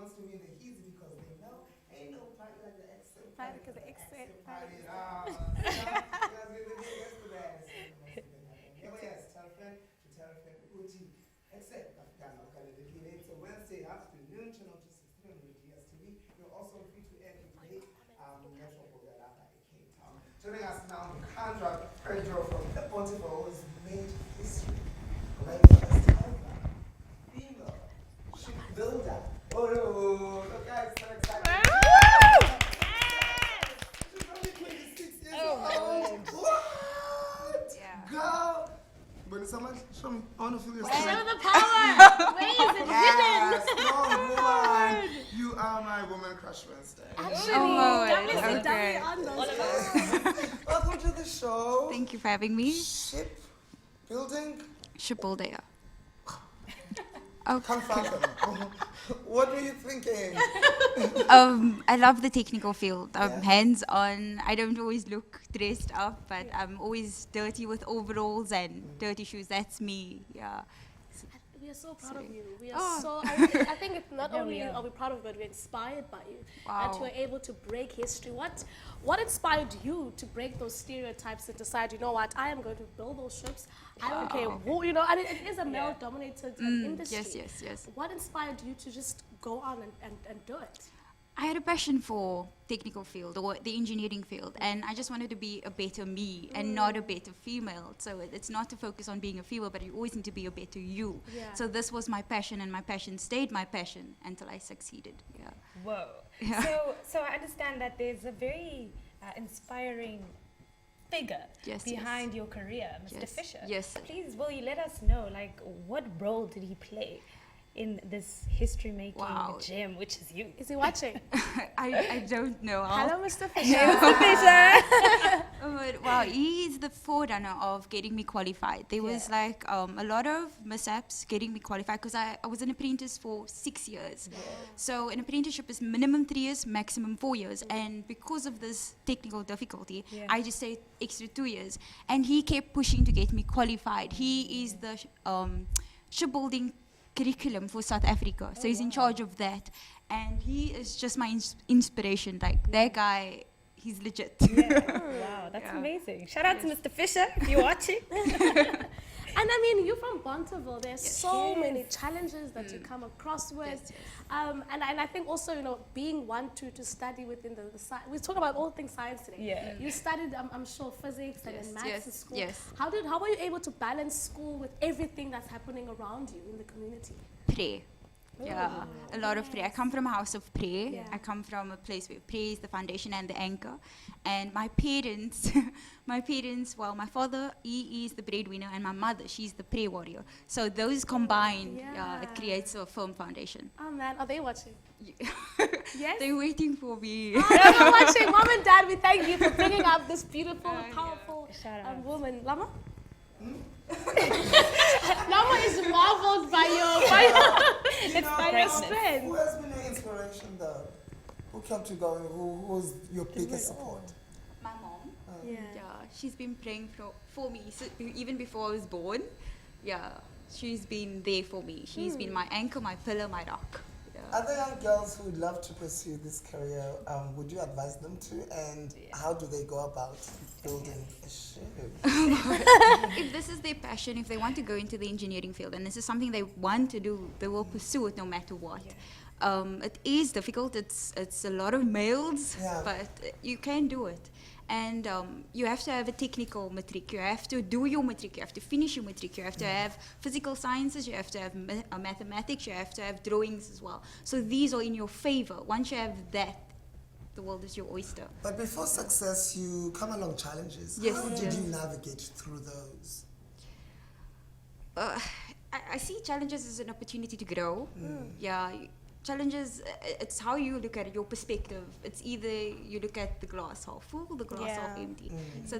wants to win the heat because they know ain't no party like the Ekse Party party. because the Ekse Party. party. Because we the yesterday. Yeah, but yes, tell a friend to tell a friend. Uchi, Ekse, it's a Wednesday afternoon, channel 216 on your DSTV. You're also free to air play Metropole in Cape Town. Joining us now, Candra Predro from the Bonteheuwel has made history. Right first ever female shipbuilder. Oh no, the guys so excited. She's only 26 years old. What? Yeah. Girl. But someone show me. I want to feel your Show strength. the power! Where is it Yes, hidden? strong woman. You are my woman crush Wednesday. Actually, Oh, doubly okay. on those. Welcome to the show. Thank you for having me. Shipbuilding. Shipbuilder. Come fathom. What were you thinking? I love the technical field. I'm Yeah. hands-on. I don't always look dressed up, but I'm always dirty with overalls and dirty shoes. That's me. Yeah. We are so proud of you. We are Oh. I think it's not only are we proud of you, but we're inspired by you. Wow. That you are able to break history. What inspired you to break those stereotypes and decide, you know what, I am going to build those ships. I don't care who, and it is a male-dominated industry. Yes. What inspired you to just go on and do it? I had a passion for technical field or the engineering field, and I just wanted to be a better me and not a better female. So it's not to focus on being a female, but you always need to be a better you. Yeah. So this was my passion, and my passion stayed my passion until I succeeded. Yeah. Whoa. Yeah. So I understand that there's a very inspiring figure Yes, behind your career, Mr. Yes, Fisher. yes. Please, will you let us know, like, what role did he play in this history-making Wow. gem, which is you? Is he watching? I don't know. Hello, Mr. Fisher. Mr. Fisher! But wow, he's the forerunner of getting me qualified. There was like a lot of mishaps getting me qualified because I was an apprentice for 6 years. So an apprenticeship is minimum 3 years, maximum 4 years. And because of this technical difficulty, I just stayed extra 2 years. And he kept pushing to get me qualified. He is the shipbuilding curriculum for South Africa. So he's in charge of that. And he is just my inspiration. Like that guy, he's legit. Wow, that's amazing. Shout out to Mr. Fisher if you're watching. And I mean, you're from Bonteheuwel. There's so many challenges that you come across with. And I think also, being one to study within the science. We're talking about all things science today. Yeah. You studied, I'm sure, physics and maths in school. Yes. How were you able to balance school with everything that's happening around you in the community? Prayer. Yeah, a lot of prayer. I come from a house of prayer. Yeah. I come from a place where prayer is the foundation and the anchor. And my parents, well, my father, he is the breadwinner, and my mother, she's the prayer warrior. So those combined, it creates a firm foundation. Oh man, are they watching? Yes? They're waiting for me. Oh, they're watching. Mom and Dad, we thank you for bringing up this beautiful, powerful Shout out. woman. Lama? Lama is marveled by your strength. Who has been your inspiration though? Who kept you going? Who was your biggest support? My mom, Yeah. she's been praying for me even before I was born. Yeah, she's been there for me. She's been my anchor, my pillar, my rock. Are there young girls who would love to pursue this career? Would you advise them to? And how do they go about building a ship? If this is their passion, if they want to go into the engineering field, and this is something they want to do, they will pursue it no matter what. It is difficult. It's a lot of males, but you can do it. And you have to have a technical matric. You have to do your matric. You have to finish your matric. You have to have physical sciences. You have to have mathematics. You have to have drawings as well. So these are in your favor. Once you have that, the world is your oyster. But before success, you come along challenges. Yes. How did you navigate through those? I see challenges as an opportunity to grow. Yeah, challenges, it's how you look at it, your perspective. It's either you look at the glass half full or the glass half empty. So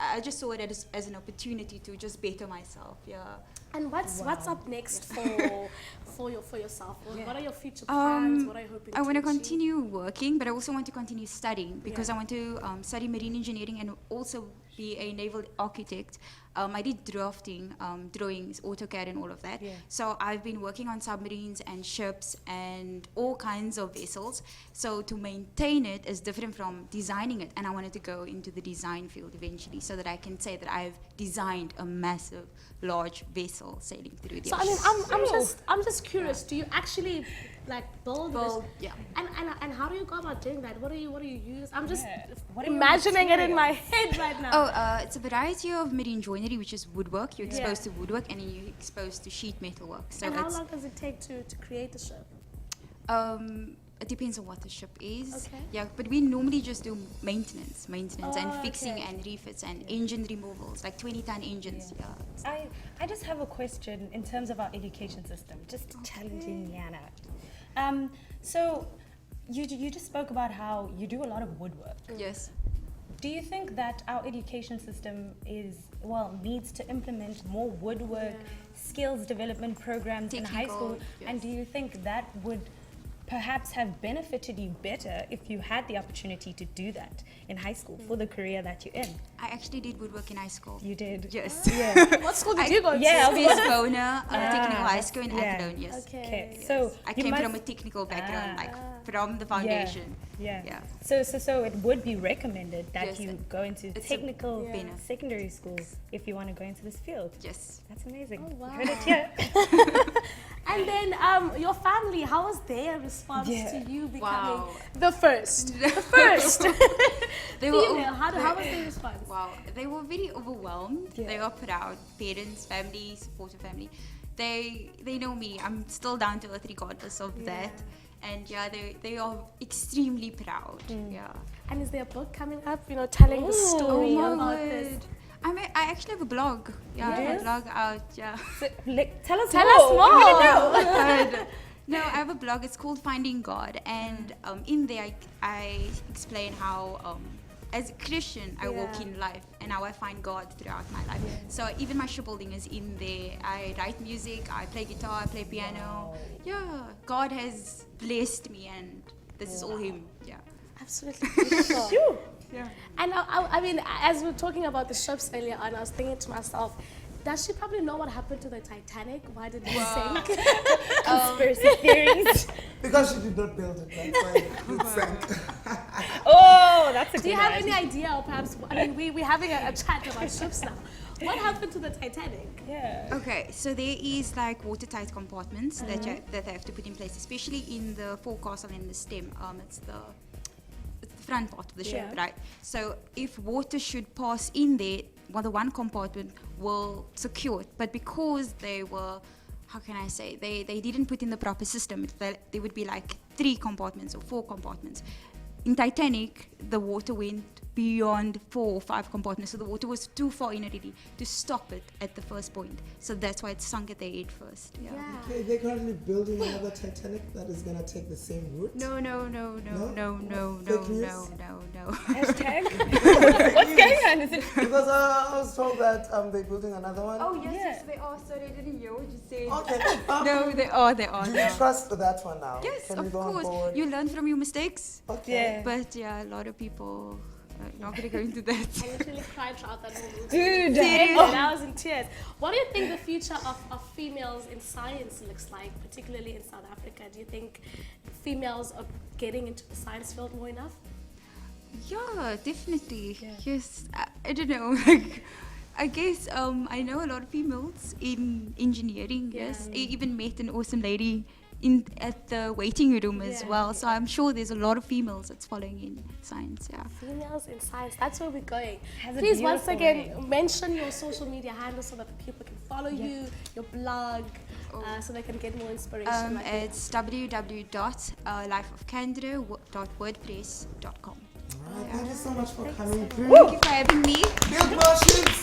I just saw it as an opportunity to just better myself. Yeah. And what's up next for yourself? What are your future plans? What are you hoping I want to achieve? continue working, but I also want to continue studying because I want to study marine engineering and also be a naval architect. I did drafting, drawings, AutoCAD and all of that. Yeah. So I've been working on submarines and ships and all kinds of vessels. So to maintain it is different from designing it. And I wanted to go into the design field eventually so that I can say that I've designed a massive, large vessel sailing through the So I ocean. mean, I'm just curious. Do you actually like build this? Yeah. And how do you go about doing that? What do you use? I'm just What are your imagining it in my materials? head right now. Oh, it's a variety of marine joinery, which is woodwork. You're exposed to woodwork and then you're exposed to sheet metal work. So and how it's long does it take to create a ship? it depends on what the ship is. Okay. Yeah, but we normally just do maintenance and Oh, fixing okay. and refits and engine removals, like 20-ton engines. Yeah. I just have a question in terms of our education system, just challenging Yana. So you just spoke about how you do a lot of woodwork. Yes. Do you think that our education system needs to implement more woodwork skills development programs in high school? Technical, And do you think that would perhaps have benefited you better if you had the opportunity to do that in high school for the career that you're in? I actually did woodwork in high school. You did? Yes. Yeah. What school did you go to? yeah, Bona, Technical High School in yeah. Athlone, yes. Okay. So I you came must- from a technical background, like from the foundation. Yeah. Yeah. So it would be recommended that Yes, you go into it's a technical benefit. secondary school if you want to go into this field. Yes. That's amazing. Oh, wow. You heard it here. And then your family, how was their response to you becoming Wow. the first? The first. They were Female. How was their response? Wow, they were very overwhelmed. Yeah. They were proud. Parents, family, supportive family. They know me. I'm still down to earth regardless of that. And they are extremely proud. Yeah. And is there a book coming up? Telling the story Oh my about word. this. I actually have a blog. Yeah, I have Yes? a blog out. Yeah. So, tell us Tell more. us more. We wanna know. No, I have a blog. It's called Finding God, and in there I explain how, as a Christian, I walk in life and how I find God throughout my life. So even my shipbuilding is in there. I write music, I play guitar, I play piano. Yeah, God has blessed me, and this is all Him. Yeah. Absolutely beautiful. Yeah. And I mean, as we were talking about the ships earlier on, I was thinking to myself, does she probably know what happened to the Titanic? Why did it sink? Conspiracy theories. Because she did not build it, that's why it sank. Oh, that's a Do good you have one. any idea, or perhaps, I mean, we're having a chat about ships now. What happened to the Titanic? Yeah. Okay, so there is like watertight compartments that they have to put in place, especially in the forecastle and the stem. It's the front part of the ship, Yeah. right? So if water should pass in there, the one compartment will secure it. But because they were, how can I say, they didn't put in the proper system, there would be like 3 compartments or 4 compartments. In Titanic, the water went beyond 4 or 5 compartments, so the water was too far in already to stop it at the first point. So that's why it sunk at the head first. Yeah. Okay, they're currently building another Titanic that is gonna take the same route. No. Fake news? Hashtag. What's going on? Is it? Because I was told that they're building another one. Oh yes, Yeah. yes, they are. Sorry, I didn't hear what you said. Okay. No, they are. Do you trust that one now? Yes, Can we of go on course. board? You learn from your mistakes. Okay. Yeah. But yeah, a lot of people are not going to go into that. I literally cried throughout that whole movie. Dude. And I was in tears. What do you think the future of females in science looks like, particularly in South Africa? Do you think females are getting into the science field more enough? Yeah, definitely. Yeah. Yes, I don't know. Like, I guess I know a lot of females in engineering. Yes, I even met an awesome lady at the waiting room as Yeah. well. So I'm sure there's a lot of females that's following in science. Yeah. Females in science, that's where we're going. Has a Please, once beautiful again, mention your social media handles so that the people can follow you, your blog, so they can get more inspiration. like It's www.lifeofcandra.wordpress.com. All right, thank you so much for coming through. Thank you for having me. Build more ships.